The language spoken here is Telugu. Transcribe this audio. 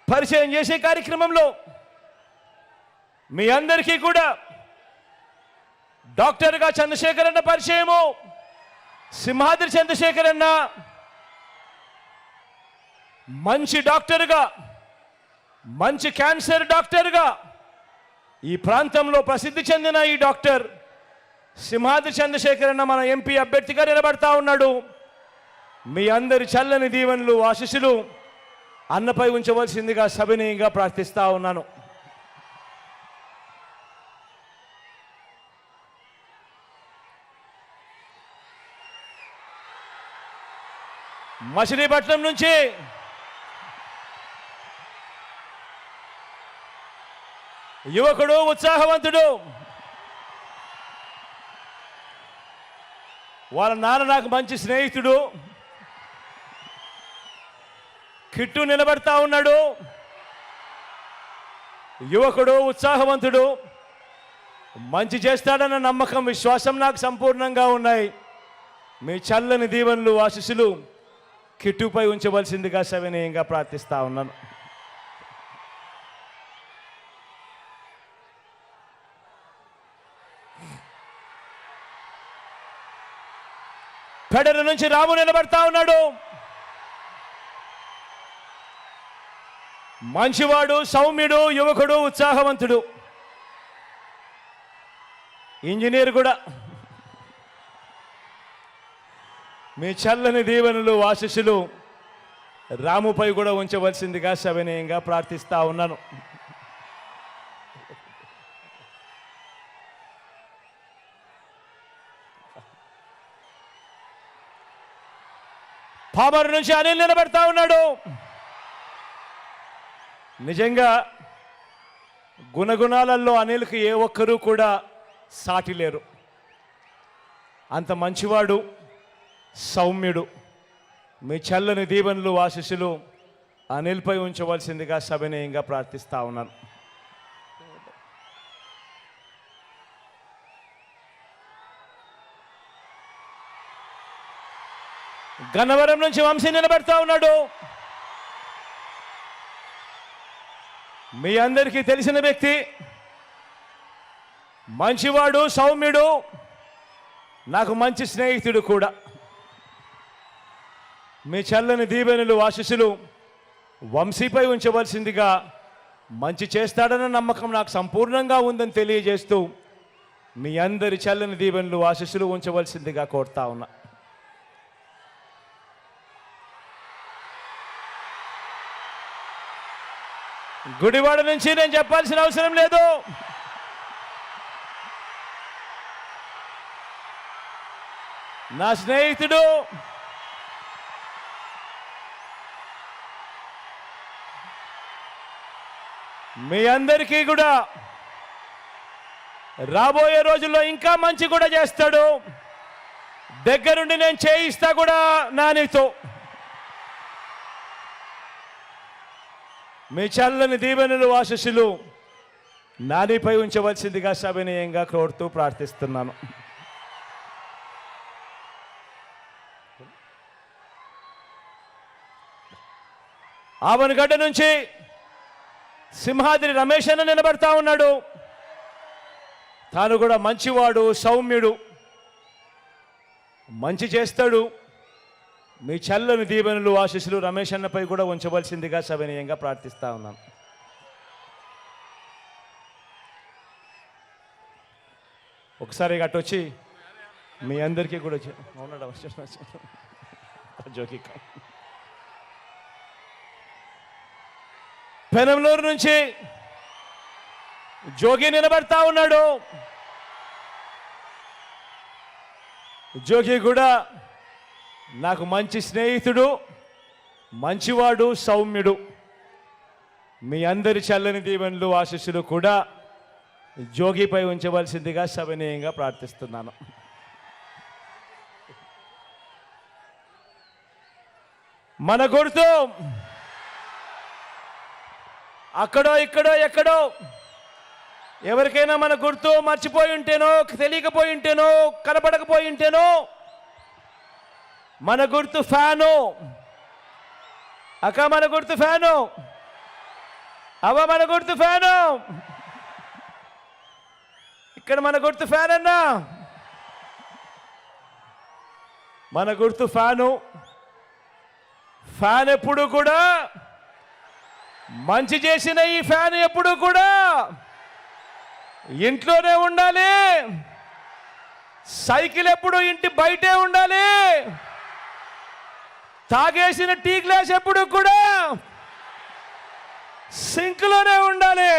పరిచయం చేసే కార్యక్రమంలో మీ అందరికీ కూడా డాక్టర్గా చంద్రశేఖర్ అన్న పరిచయము. సింహాద్రి చంద్రశేఖర్ అన్న మంచి డాక్టర్గా, మంచి క్యాన్సర్ డాక్టర్గా ఈ ప్రాంతంలో ప్రసిద్ధి చెందిన ఈ డాక్టర్ సింహాద్రి చంద్రశేఖర్ అన్న మన ఎంపీ అభ్యర్థిగా నిలబడతా ఉన్నాడు. మీ అందరి చల్లని దీవెనలు, ఆశీస్సులు అన్నపై ఉంచవలసిందిగా సవినయంగా ప్రార్థిస్తా ఉన్నాను. మచిలీపట్నం నుంచి యువకుడు, ఉత్సాహవంతుడు, వాళ్ళ నాన్న నాకు మంచి స్నేహితుడు, కిట్టు నిలబడతా ఉన్నాడు. యువకుడు, ఉత్సాహవంతుడు, మంచి చేస్తాడన్న నమ్మకం, విశ్వాసం నాకు సంపూర్ణంగా ఉన్నాయి. మీ చల్లని దీవెనలు, ఆశీస్సులు కిట్టుపై ఉంచవలసిందిగా సవినయంగా ప్రార్థిస్తా ఉన్నాను. పెడర నుంచి రాము నిలబడతా ఉన్నాడు. మంచివాడు, సౌమ్యుడు, యువకుడు, ఉత్సాహవంతుడు, ఇంజనీర్ కూడా. మీ చల్లని దీవెనలు, ఆశీస్సులు రాముపై కూడా ఉంచవలసిందిగా సవినయంగా ప్రార్థిస్తా ఉన్నాను. పామరు నుంచి అనిల్ నిలబడతా ఉన్నాడు. నిజంగా గుణగుణాలలో అనిల్కి ఏ ఒక్కరూ కూడా సాటి లేరు. అంత మంచివాడు, సౌమ్యుడు. మీ చల్లని దీవెనలు, ఆశీస్సులు అనిల్పై ఉంచవలసిందిగా సవినయంగా ప్రార్థిస్తా ఉన్నాను. గన్నవరం నుంచి వంశీ నిలబెడతా ఉన్నాడు. మీ అందరికీ తెలిసిన వ్యక్తి, మంచివాడు, సౌమ్యుడు, నాకు మంచి స్నేహితుడు కూడా. మీ చల్లని దీవెనలు, ఆశీస్సులు వంశీపై ఉంచవలసిందిగా, మంచి చేస్తాడన్న నమ్మకం నాకు సంపూర్ణంగా ఉందని తెలియజేస్తూ మీ అందరి చల్లని దీవెనలు, ఆశీస్సులు ఉంచవలసిందిగా కోరుతా ఉన్నా. గుడివాడ నుంచి నేను చెప్పాల్సిన అవసరం లేదు. నా స్నేహితుడు, మీ అందరికీ కూడా రాబోయే రోజుల్లో ఇంకా మంచి కూడా చేస్తాడు. దగ్గరుండి నేను చేయిస్తా కూడా నానితో. మీ చల్లని దీవెనలు, ఆశీస్సులు నానిపై ఉంచవలసిందిగా సవినయంగా కోరుతూ ప్రార్థిస్తున్నాను. ఆవనగడ్డ నుంచి సింహాద్రి రమేష్ అన్న నిలబడతా ఉన్నాడు. తాను కూడా మంచివాడు, సౌమ్యుడు, మంచి చేస్తాడు. మీ చల్లని దీవెనలు, ఆశీస్సులు రమేష్ అన్నపై కూడా ఉంచవలసిందిగా సవినయంగా ప్రార్థిస్తా ఉన్నాను. ఒకసారి గట్టొచ్చి మీ అందరికీ కూడా జోకి. పెనంలూరు నుంచి జోగి నిలబడతా ఉన్నాడు. జోగి కూడా నాకు మంచి స్నేహితుడు, మంచివాడు, సౌమ్యుడు. మీ అందరి చల్లని దీవెనలు, ఆశీస్సులు కూడా జోగిపై ఉంచవలసిందిగా సవినయంగా ప్రార్థిస్తున్నాను. మన గుర్తు అక్కడో ఇక్కడో ఎక్కడో ఎవరికైనా మన గుర్తు మర్చిపోయి ఉంటేనో, తెలియకపోయి ఉంటేనో, కనపడకపోయి ఉంటేనో, మన గుర్తు ఫ్యాను. అక్క, మన గుర్తు ఫ్యాను. అవ్వ మన గుర్తు ఫ్యాను. ఇక్కడ మన గుర్తు ఫ్యాన్ అన్నా. మన గుర్తు ఫ్యాను. ఫ్యాన్ ఎప్పుడు కూడా మంచి చేసిన ఈ ఫ్యాన్ ఎప్పుడు కూడా ఇంట్లోనే ఉండాలి. సైకిల్ ఎప్పుడు ఇంటి బయటే ఉండాలి. తాగేసిన టీ గ్లాస్ ఎప్పుడు కూడా సింక్లోనే ఉండాలి.